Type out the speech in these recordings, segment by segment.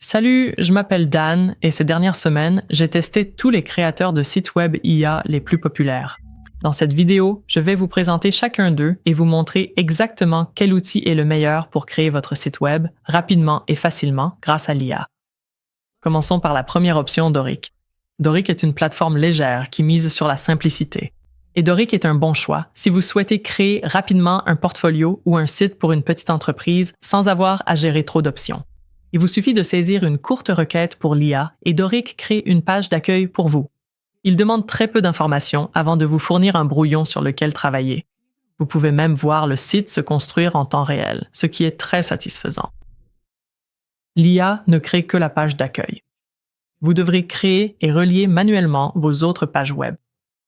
Salut, je m'appelle Dan et ces dernières semaines, j'ai testé tous les créateurs de sites web IA les plus populaires. Dans cette vidéo, je vais vous présenter chacun d'eux et vous montrer exactement quel outil est le meilleur pour créer votre site web rapidement et facilement grâce à l'IA. Commençons par la première option, Doric. Doric est une plateforme légère qui mise sur la simplicité. Et Doric est un bon choix si vous souhaitez créer rapidement un portfolio ou un site pour une petite entreprise sans avoir à gérer trop d'options. Il vous suffit de saisir une courte requête pour l'IA et Doric crée une page d'accueil pour vous. Il demande très peu d'informations avant de vous fournir un brouillon sur lequel travailler. Vous pouvez même voir le site se construire en temps réel, ce qui est très satisfaisant. L'IA ne crée que la page d'accueil. Vous devrez créer et relier manuellement vos autres pages web.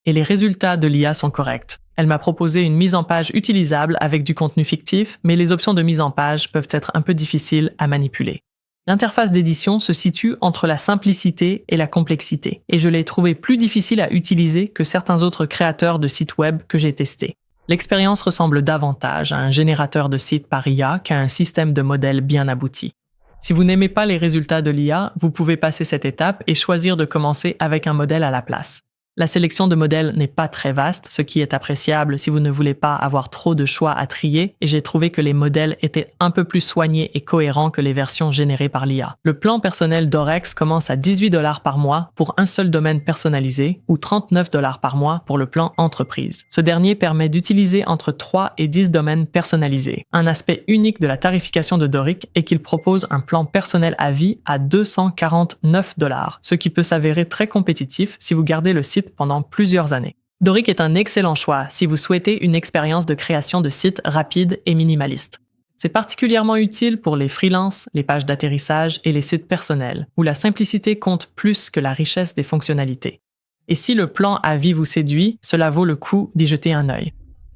Et les résultats de l'IA sont corrects. Elle m'a proposé une mise en page utilisable avec du contenu fictif, mais les options de mise en page peuvent être un peu difficiles à manipuler. L'interface d'édition se situe entre la simplicité et la complexité, et je l'ai trouvé plus difficile à utiliser que certains autres créateurs de sites web que j'ai testés. L'expérience ressemble davantage à un générateur de sites par IA qu'à un système de modèles bien abouti. Si vous n'aimez pas les résultats de l'IA, vous pouvez passer cette étape et choisir de commencer avec un modèle à la place. La sélection de modèles n'est pas très vaste, ce qui est appréciable si vous ne voulez pas avoir trop de choix à trier, et j'ai trouvé que les modèles étaient un peu plus soignés et cohérents que les versions générées par l'IA. Le plan personnel d'Orex commence à $18 par mois pour un seul domaine personnalisé ou $39 par mois pour le plan entreprise. Ce dernier permet d'utiliser entre 3 et 10 domaines personnalisés. Un aspect unique de la tarification de Doric est qu'il propose un plan personnel à vie à $249, ce qui peut s'avérer très compétitif si vous gardez le site pendant plusieurs années. Doric est un excellent choix si vous souhaitez une expérience de création de sites rapide et minimaliste. C'est particulièrement utile pour les freelances, les pages d'atterrissage et les sites personnels, où la simplicité compte plus que la richesse des fonctionnalités. Et si le plan à vie vous séduit, cela vaut le coup d'y jeter un œil.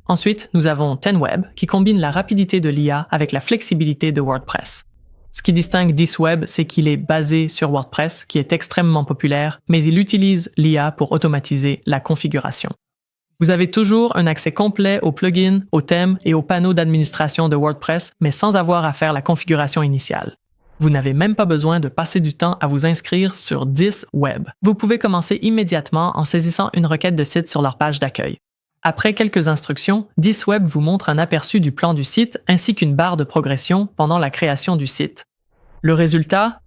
Ensuite, nous avons TenWeb, qui combine la rapidité de l'IA avec la flexibilité de WordPress. Ce qui distingue ThisWeb, c'est qu'il est basé sur WordPress, qui est extrêmement populaire, mais il utilise l'IA pour automatiser la configuration. Vous avez toujours un accès complet aux plugins, aux thèmes et aux panneaux d'administration de WordPress, mais sans avoir à faire la configuration initiale. Vous n'avez même pas besoin de passer du temps à vous inscrire sur ThisWeb. Vous pouvez commencer immédiatement en saisissant une requête de site sur leur page d'accueil. Après quelques instructions, ThisWeb vous montre un aperçu du plan du site ainsi qu'une barre de progression pendant la création du site. Le résultat?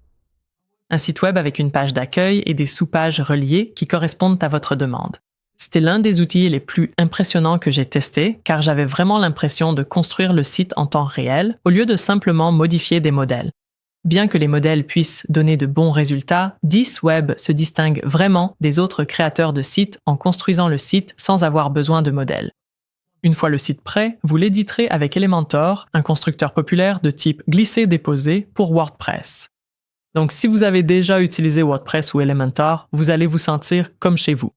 Un site web avec une page d'accueil et des sous-pages reliées qui correspondent à votre demande. C'était l'un des outils les plus impressionnants que j'ai testé car j'avais vraiment l'impression de construire le site en temps réel au lieu de simplement modifier des modèles. Bien que les modèles puissent donner de bons résultats, ThisWeb se distingue vraiment des autres créateurs de sites en construisant le site sans avoir besoin de modèles. Une fois le site prêt, vous l'éditerez avec Elementor, un constructeur populaire de type glisser-déposer pour WordPress. Donc si vous avez déjà utilisé WordPress ou Elementor, vous allez vous sentir comme chez vous.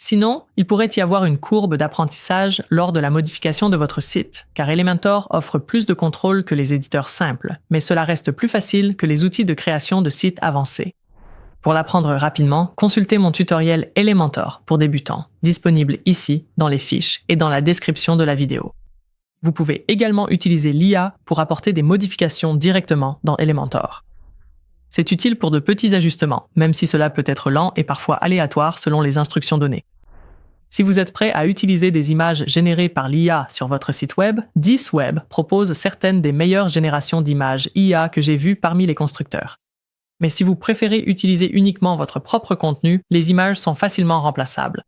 Sinon, il pourrait y avoir une courbe d'apprentissage lors de la modification de votre site, car Elementor offre plus de contrôle que les éditeurs simples, mais cela reste plus facile que les outils de création de sites avancés. Pour l'apprendre rapidement, consultez mon tutoriel Elementor pour débutants, disponible ici, dans les fiches et dans la description de la vidéo. Vous pouvez également utiliser l'IA pour apporter des modifications directement dans Elementor. C'est utile pour de petits ajustements, même si cela peut être lent et parfois aléatoire selon les instructions données. Si vous êtes prêt à utiliser des images générées par l'IA sur votre site web, ThisWeb propose certaines des meilleures générations d'images IA que j'ai vues parmi les constructeurs. Mais si vous préférez utiliser uniquement votre propre contenu, les images sont facilement remplaçables.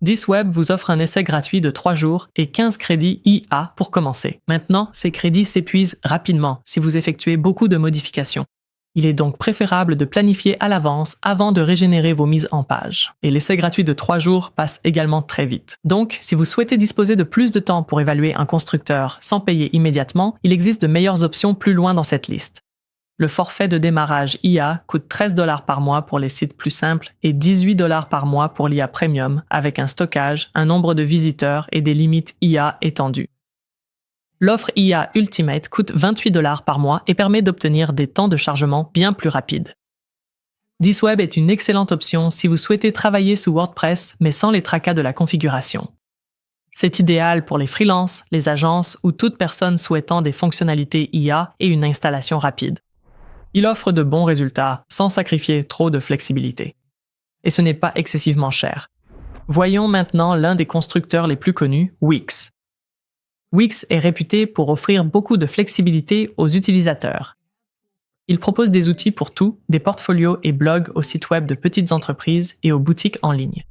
ThisWeb vous offre un essai gratuit de 3 jours et 15 crédits IA pour commencer. Maintenant, ces crédits s'épuisent rapidement si vous effectuez beaucoup de modifications. Il est donc préférable de planifier à l'avance avant de régénérer vos mises en page. Et l'essai gratuit de 3 jours passe également très vite. Donc, si vous souhaitez disposer de plus de temps pour évaluer un constructeur sans payer immédiatement, il existe de meilleures options plus loin dans cette liste. Le forfait de démarrage IA coûte $13 par mois pour les sites plus simples et $18 par mois pour l'IA Premium avec un stockage, un nombre de visiteurs et des limites IA étendues. L'offre IA Ultimate coûte $28 par mois et permet d'obtenir des temps de chargement bien plus rapides. ThisWeb est une excellente option si vous souhaitez travailler sous WordPress mais sans les tracas de la configuration. C'est idéal pour les freelances, les agences ou toute personne souhaitant des fonctionnalités IA et une installation rapide. Il offre de bons résultats sans sacrifier trop de flexibilité. Et ce n'est pas excessivement cher. Voyons maintenant l'un des constructeurs les plus connus, Wix. Wix est réputé pour offrir beaucoup de flexibilité aux utilisateurs. Il propose des outils pour tout, des portfolios et blogs aux sites web de petites entreprises et aux boutiques en ligne.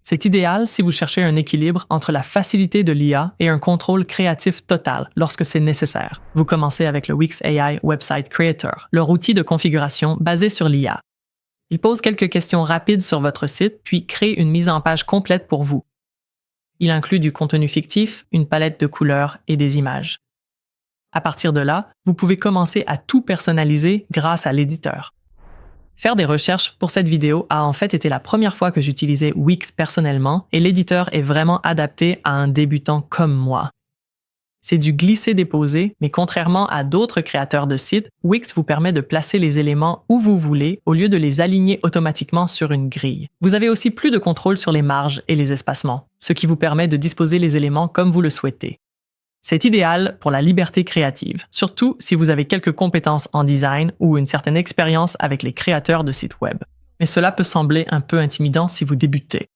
C'est idéal si vous cherchez un équilibre entre la facilité de l'IA et un contrôle créatif total lorsque c'est nécessaire. Vous commencez avec le Wix AI Website Creator, leur outil de configuration basé sur l'IA. Il pose quelques questions rapides sur votre site, puis crée une mise en page complète pour vous. Il inclut du contenu fictif, une palette de couleurs et des images. À partir de là, vous pouvez commencer à tout personnaliser grâce à l'éditeur. Faire des recherches pour cette vidéo a en fait été la première fois que j'utilisais Wix personnellement et l'éditeur est vraiment adapté à un débutant comme moi. C'est du glisser-déposer, mais contrairement à d'autres créateurs de sites, Wix vous permet de placer les éléments où vous voulez au lieu de les aligner automatiquement sur une grille. Vous avez aussi plus de contrôle sur les marges et les espacements, ce qui vous permet de disposer les éléments comme vous le souhaitez. C'est idéal pour la liberté créative, surtout si vous avez quelques compétences en design ou une certaine expérience avec les créateurs de sites web. Mais cela peut sembler un peu intimidant si vous débutez.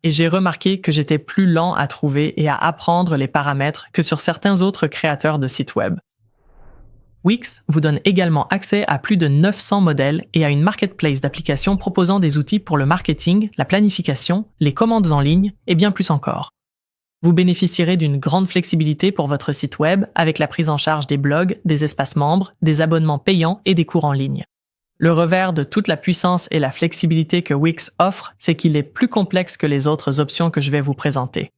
Et j'ai remarqué que j'étais plus lent à trouver et à apprendre les paramètres que sur certains autres créateurs de sites web. Wix vous donne également accès à plus de 900 modèles et à une marketplace d'applications proposant des outils pour le marketing, la planification, les commandes en ligne et bien plus encore. Vous bénéficierez d'une grande flexibilité pour votre site web avec la prise en charge des blogs, des espaces membres, des abonnements payants et des cours en ligne. Le revers de toute la puissance et la flexibilité que Wix offre, c'est qu'il est plus complexe que les autres options que je vais vous présenter.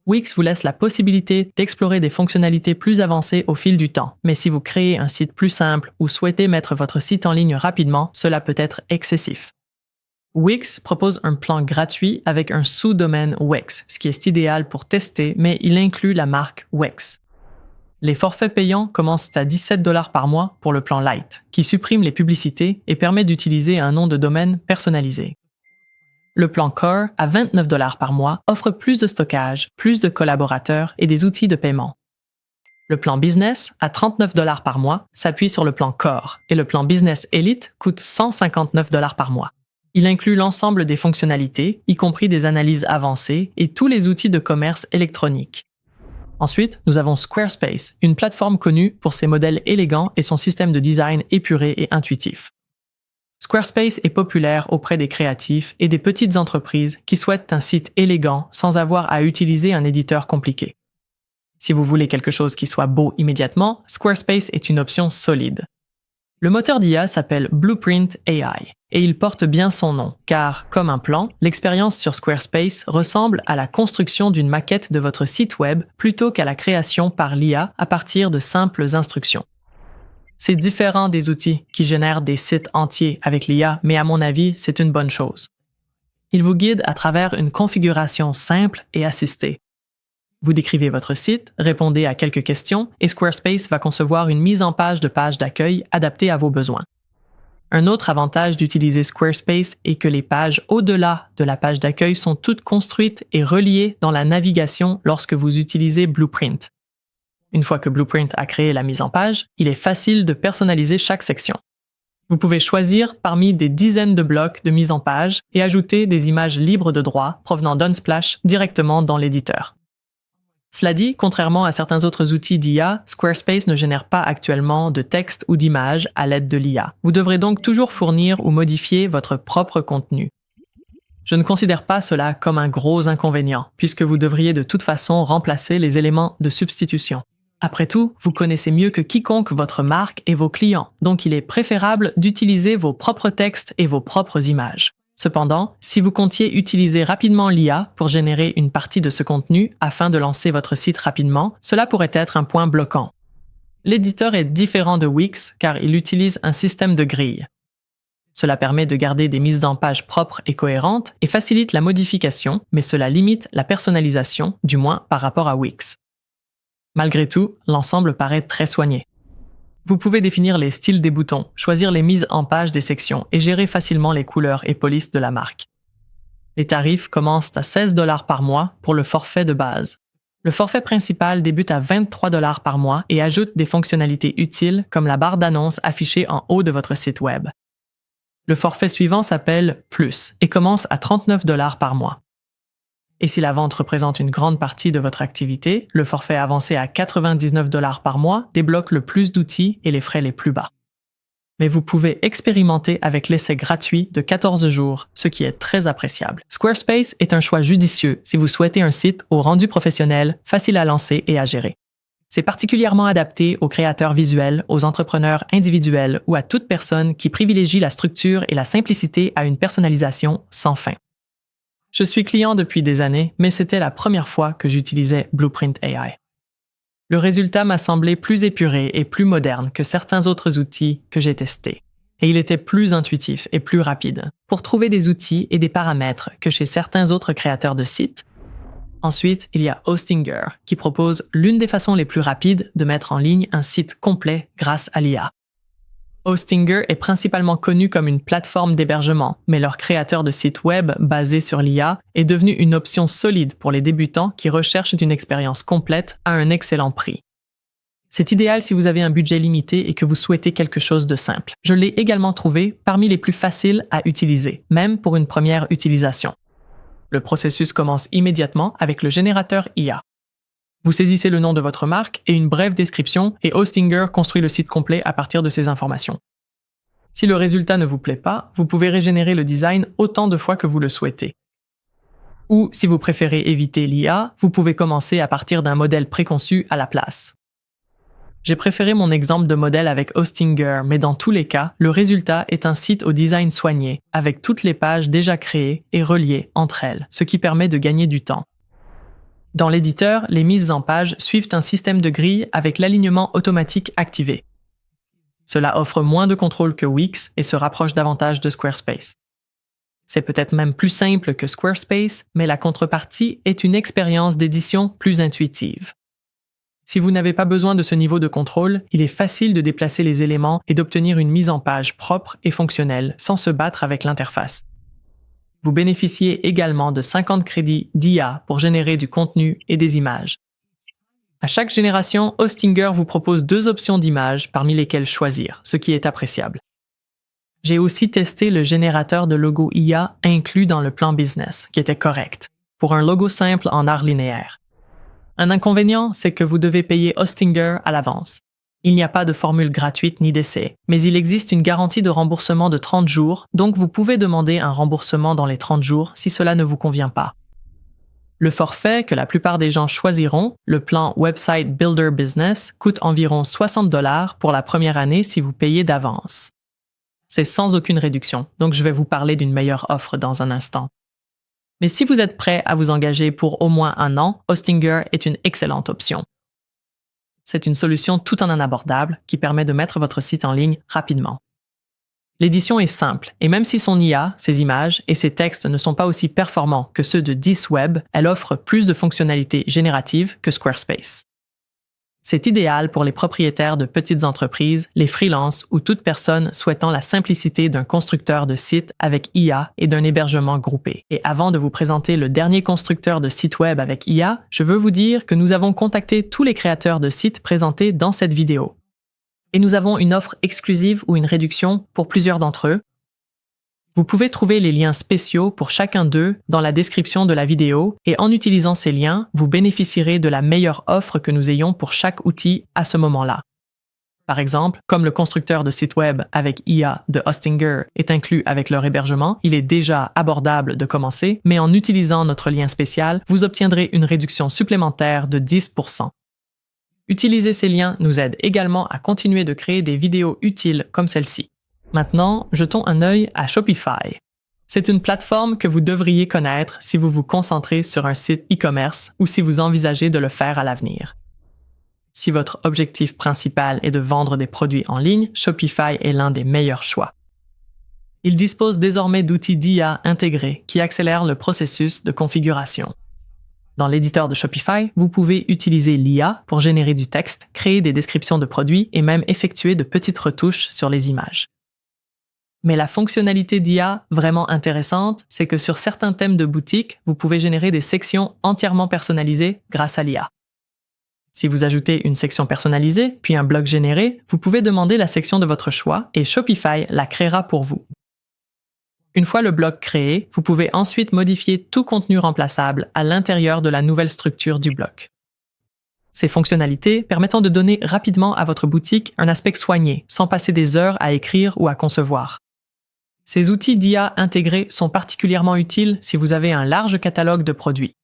Wix vous laisse la possibilité d'explorer des fonctionnalités plus avancées au fil du temps, mais si vous créez un site plus simple ou souhaitez mettre votre site en ligne rapidement, cela peut être excessif. Wix propose un plan gratuit avec un sous-domaine Wix, ce qui est idéal pour tester, mais il inclut la marque Wix. Les forfaits payants commencent à 17 $ par mois pour le plan Lite, qui supprime les publicités et permet d'utiliser un nom de domaine personnalisé. Le plan Core, à 29 $ par mois, offre plus de stockage, plus de collaborateurs et des outils de paiement. Le plan Business, à 39 $ par mois, s'appuie sur le plan Core et le plan Business Elite coûte 159 $ par mois. Il inclut l'ensemble des fonctionnalités, y compris des analyses avancées et tous les outils de commerce électronique. Ensuite, nous avons Squarespace, une plateforme connue pour ses modèles élégants et son système de design épuré et intuitif. Squarespace est populaire auprès des créatifs et des petites entreprises qui souhaitent un site élégant sans avoir à utiliser un éditeur compliqué. Si vous voulez quelque chose qui soit beau immédiatement, Squarespace est une option solide. Le moteur d'IA s'appelle Blueprint AI et il porte bien son nom car, comme un plan, l'expérience sur Squarespace ressemble à la construction d'une maquette de votre site web plutôt qu'à la création par l'IA à partir de simples instructions. C'est différent des outils qui génèrent des sites entiers avec l'IA, mais à mon avis, c'est une bonne chose. Il vous guide à travers une configuration simple et assistée. Vous décrivez votre site, répondez à quelques questions et Squarespace va concevoir une mise en page de page d'accueil adaptée à vos besoins. Un autre avantage d'utiliser Squarespace est que les pages au-delà de la page d'accueil sont toutes construites et reliées dans la navigation lorsque vous utilisez Blueprint. Une fois que Blueprint a créé la mise en page, il est facile de personnaliser chaque section. Vous pouvez choisir parmi des dizaines de blocs de mise en page et ajouter des images libres de droit provenant d'Unsplash directement dans l'éditeur. Cela dit, contrairement à certains autres outils d'IA, Squarespace ne génère pas actuellement de texte ou d'images à l'aide de l'IA. Vous devrez donc toujours fournir ou modifier votre propre contenu. Je ne considère pas cela comme un gros inconvénient, puisque vous devriez de toute façon remplacer les éléments de substitution. Après tout, vous connaissez mieux que quiconque votre marque et vos clients, donc il est préférable d'utiliser vos propres textes et vos propres images. Cependant, si vous comptiez utiliser rapidement l'IA pour générer une partie de ce contenu afin de lancer votre site rapidement, cela pourrait être un point bloquant. L'éditeur est différent de Wix car il utilise un système de grille. Cela permet de garder des mises en page propres et cohérentes et facilite la modification, mais cela limite la personnalisation, du moins par rapport à Wix. Malgré tout, l'ensemble paraît très soigné. Vous pouvez définir les styles des boutons, choisir les mises en page des sections et gérer facilement les couleurs et polices de la marque. Les tarifs commencent à 16 $ par mois pour le forfait de base. Le forfait principal débute à 23 $ par mois et ajoute des fonctionnalités utiles comme la barre d'annonces affichée en haut de votre site Web. Le forfait suivant s'appelle Plus et commence à 39 $ par mois. Et si la vente représente une grande partie de votre activité, le forfait avancé à 99 $ par mois débloque le plus d'outils et les frais les plus bas. Mais vous pouvez expérimenter avec l'essai gratuit de 14 jours, ce qui est très appréciable. Squarespace est un choix judicieux si vous souhaitez un site au rendu professionnel, facile à lancer et à gérer. C'est particulièrement adapté aux créateurs visuels, aux entrepreneurs individuels ou à toute personne qui privilégie la structure et la simplicité à une personnalisation sans fin. Je suis client depuis des années, mais c'était la première fois que j'utilisais Blueprint AI. Le résultat m'a semblé plus épuré et plus moderne que certains autres outils que j'ai testés. Et il était plus intuitif et plus rapide pour trouver des outils et des paramètres que chez certains autres créateurs de sites. Ensuite, il y a Hostinger, qui propose l'une des façons les plus rapides de mettre en ligne un site complet grâce à l'IA. Hostinger est principalement connu comme une plateforme d'hébergement, mais leur créateur de site web basé sur l'IA est devenu une option solide pour les débutants qui recherchent une expérience complète à un excellent prix. C'est idéal si vous avez un budget limité et que vous souhaitez quelque chose de simple. Je l'ai également trouvé parmi les plus faciles à utiliser, même pour une première utilisation. Le processus commence immédiatement avec le générateur IA. Vous saisissez le nom de votre marque et une brève description et Hostinger construit le site complet à partir de ces informations. Si le résultat ne vous plaît pas, vous pouvez régénérer le design autant de fois que vous le souhaitez. Ou, si vous préférez éviter l'IA, vous pouvez commencer à partir d'un modèle préconçu à la place. J'ai préféré mon exemple de modèle avec Hostinger, mais dans tous les cas, le résultat est un site au design soigné, avec toutes les pages déjà créées et reliées entre elles, ce qui permet de gagner du temps. Dans l'éditeur, les mises en page suivent un système de grille avec l'alignement automatique activé. Cela offre moins de contrôle que Wix et se rapproche davantage de Squarespace. C'est peut-être même plus simple que Squarespace, mais la contrepartie est une expérience d'édition plus intuitive. Si vous n'avez pas besoin de ce niveau de contrôle, il est facile de déplacer les éléments et d'obtenir une mise en page propre et fonctionnelle sans se battre avec l'interface. Vous bénéficiez également de 50 crédits d'IA pour générer du contenu et des images. À chaque génération, Hostinger vous propose 2 options d'images parmi lesquelles choisir, ce qui est appréciable. J'ai aussi testé le générateur de logo IA inclus dans le plan business, qui était correct, pour un logo simple en art linéaire. Un inconvénient, c'est que vous devez payer Hostinger à l'avance. Il n'y a pas de formule gratuite ni d'essai, mais il existe une garantie de remboursement de 30 jours, donc vous pouvez demander un remboursement dans les 30 jours si cela ne vous convient pas. Le forfait que la plupart des gens choisiront, le plan Website Builder Business, coûte environ 60 $ pour la première année si vous payez d'avance. C'est sans aucune réduction, donc je vais vous parler d'une meilleure offre dans un instant. Mais si vous êtes prêt à vous engager pour au moins 1 an, Hostinger est une excellente option. C'est une solution tout en un abordable qui permet de mettre votre site en ligne rapidement. L'édition est simple, et même si son IA, ses images et ses textes ne sont pas aussi performants que ceux de DisWeb, elle offre plus de fonctionnalités génératives que Squarespace. C'est idéal pour les propriétaires de petites entreprises, les freelances ou toute personne souhaitant la simplicité d'un constructeur de site avec IA et d'un hébergement groupé. Et avant de vous présenter le dernier constructeur de site web avec IA, je veux vous dire que nous avons contacté tous les créateurs de sites présentés dans cette vidéo. Et nous avons une offre exclusive ou une réduction pour plusieurs d'entre eux. Vous pouvez trouver les liens spéciaux pour chacun d'eux dans la description de la vidéo et en utilisant ces liens, vous bénéficierez de la meilleure offre que nous ayons pour chaque outil à ce moment-là. Par exemple, comme le constructeur de site web avec IA de Hostinger est inclus avec leur hébergement, il est déjà abordable de commencer, mais en utilisant notre lien spécial, vous obtiendrez une réduction supplémentaire de 10%. Utiliser ces liens nous aide également à continuer de créer des vidéos utiles comme celle-ci. Maintenant, jetons un œil à Shopify. C'est une plateforme que vous devriez connaître si vous vous concentrez sur un site e-commerce ou si vous envisagez de le faire à l'avenir. Si votre objectif principal est de vendre des produits en ligne, Shopify est l'un des meilleurs choix. Il dispose désormais d'outils d'IA intégrés qui accélèrent le processus de configuration. Dans l'éditeur de Shopify, vous pouvez utiliser l'IA pour générer du texte, créer des descriptions de produits et même effectuer de petites retouches sur les images. Mais la fonctionnalité d'IA vraiment intéressante, c'est que sur certains thèmes de boutique, vous pouvez générer des sections entièrement personnalisées grâce à l'IA. Si vous ajoutez une section personnalisée, puis un bloc généré, vous pouvez demander la section de votre choix et Shopify la créera pour vous. Une fois le bloc créé, vous pouvez ensuite modifier tout contenu remplaçable à l'intérieur de la nouvelle structure du bloc. Ces fonctionnalités permettant de donner rapidement à votre boutique un aspect soigné, sans passer des heures à écrire ou à concevoir. Ces outils d'IA intégrés sont particulièrement utiles si vous avez un large catalogue de produits.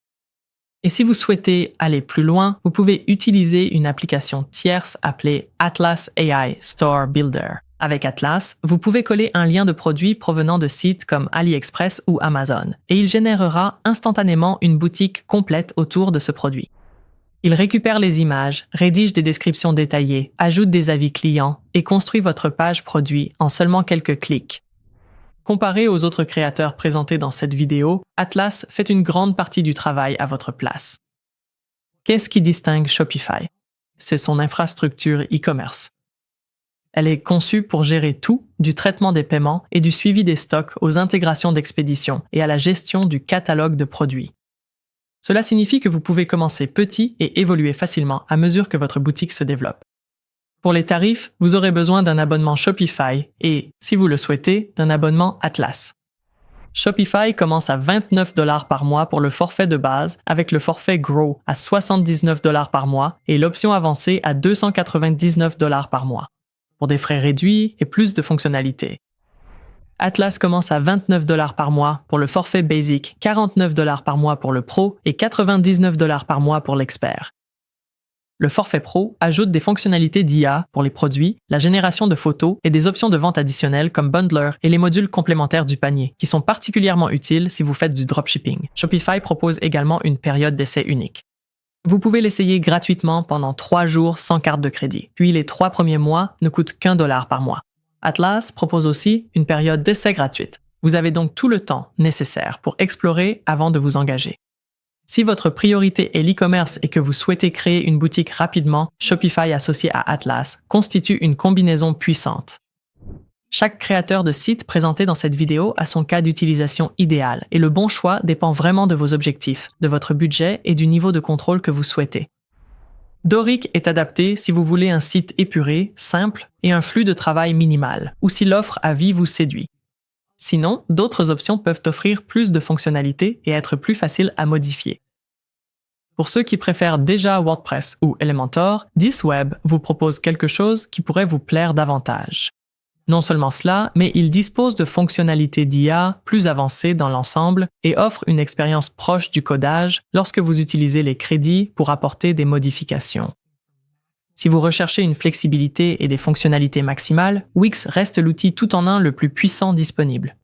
Et si vous souhaitez aller plus loin, vous pouvez utiliser une application tierce appelée Atlas AI Store Builder. Avec Atlas, vous pouvez coller un lien de produit provenant de sites comme AliExpress ou Amazon, et il générera instantanément une boutique complète autour de ce produit. Il récupère les images, rédige des descriptions détaillées, ajoute des avis clients et construit votre page produit en seulement quelques clics. Comparé aux autres créateurs présentés dans cette vidéo, Atlas fait une grande partie du travail à votre place. Qu'est-ce qui distingue Shopify? C'est son infrastructure e-commerce. Elle est conçue pour gérer tout, du traitement des paiements et du suivi des stocks aux intégrations d'expédition et à la gestion du catalogue de produits. Cela signifie que vous pouvez commencer petit et évoluer facilement à mesure que votre boutique se développe. Pour les tarifs, vous aurez besoin d'un abonnement Shopify et, si vous le souhaitez, d'un abonnement Atlas. Shopify commence à $29 par mois pour le forfait de base, avec le forfait Grow à $79 par mois et l'option avancée à $299 par mois, pour des frais réduits et plus de fonctionnalités. Atlas commence à $29 par mois pour le forfait Basic, $49 par mois pour le Pro et $99 par mois pour l'Expert. Le forfait Pro ajoute des fonctionnalités d'IA pour les produits, la génération de photos et des options de vente additionnelles comme Bundler et les modules complémentaires du panier, qui sont particulièrement utiles si vous faites du dropshipping. Shopify propose également une période d'essai unique. Vous pouvez l'essayer gratuitement pendant 3 jours sans carte de crédit, puis les 3 premiers mois ne coûtent $1 par mois. Atlas propose aussi une période d'essai gratuite. Vous avez donc tout le temps nécessaire pour explorer avant de vous engager. Si votre priorité est l'e-commerce et que vous souhaitez créer une boutique rapidement, Shopify associé à Atlas constitue une combinaison puissante. Chaque créateur de site présenté dans cette vidéo a son cas d'utilisation idéal et le bon choix dépend vraiment de vos objectifs, de votre budget et du niveau de contrôle que vous souhaitez. Doric est adapté si vous voulez un site épuré, simple et un flux de travail minimal, ou si l'offre à vie vous séduit. Sinon, d'autres options peuvent offrir plus de fonctionnalités et être plus faciles à modifier. Pour ceux qui préfèrent déjà WordPress ou Elementor, ThisWeb vous propose quelque chose qui pourrait vous plaire davantage. Non seulement cela, mais il dispose de fonctionnalités d'IA plus avancées dans l'ensemble et offre une expérience proche du codage lorsque vous utilisez les crédits pour apporter des modifications. Si vous recherchez une flexibilité et des fonctionnalités maximales, Wix reste l'outil tout en un le plus puissant disponible.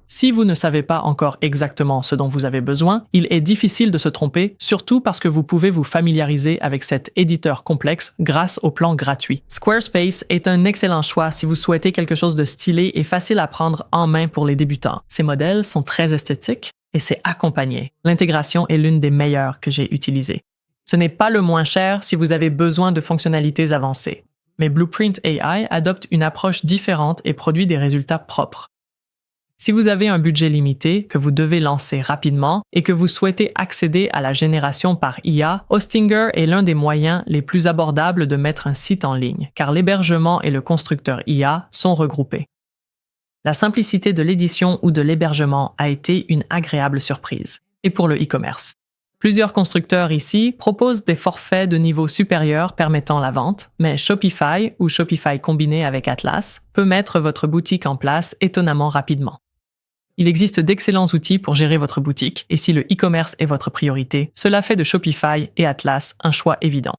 Si vous ne savez pas encore exactement ce dont vous avez besoin, il est difficile de se tromper, surtout parce que vous pouvez vous familiariser avec cet éditeur complexe grâce au plan gratuit. Squarespace est un excellent choix si vous souhaitez quelque chose de stylé et facile à prendre en main pour les débutants. Ces modèles sont très esthétiques et c'est accompagné. L'intégration est l'une des meilleures que j'ai utilisées. Ce n'est pas le moins cher si vous avez besoin de fonctionnalités avancées. Mais Blueprint AI adopte une approche différente et produit des résultats propres. Si vous avez un budget limité, que vous devez lancer rapidement et que vous souhaitez accéder à la génération par IA, Hostinger est l'un des moyens les plus abordables de mettre un site en ligne, car l'hébergement et le constructeur IA sont regroupés. La simplicité de l'édition ou de l'hébergement a été une agréable surprise. Et pour le e-commerce. Plusieurs constructeurs ici proposent des forfaits de niveau supérieur permettant la vente, mais Shopify ou Shopify combiné avec Atlas peut mettre votre boutique en place étonnamment rapidement. Il existe d'excellents outils pour gérer votre boutique et si le e-commerce est votre priorité, cela fait de Shopify et Atlas un choix évident.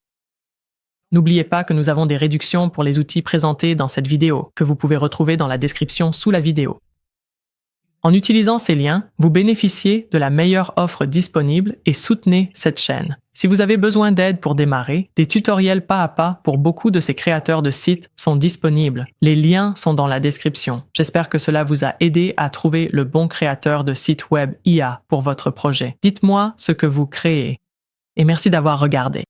N'oubliez pas que nous avons des réductions pour les outils présentés dans cette vidéo, que vous pouvez retrouver dans la description sous la vidéo. En utilisant ces liens, vous bénéficiez de la meilleure offre disponible et soutenez cette chaîne. Si vous avez besoin d'aide pour démarrer, des tutoriels pas à pas pour beaucoup de ces créateurs de sites sont disponibles. Les liens sont dans la description. J'espère que cela vous a aidé à trouver le bon créateur de site web IA pour votre projet. Dites-moi ce que vous créez. Et merci d'avoir regardé.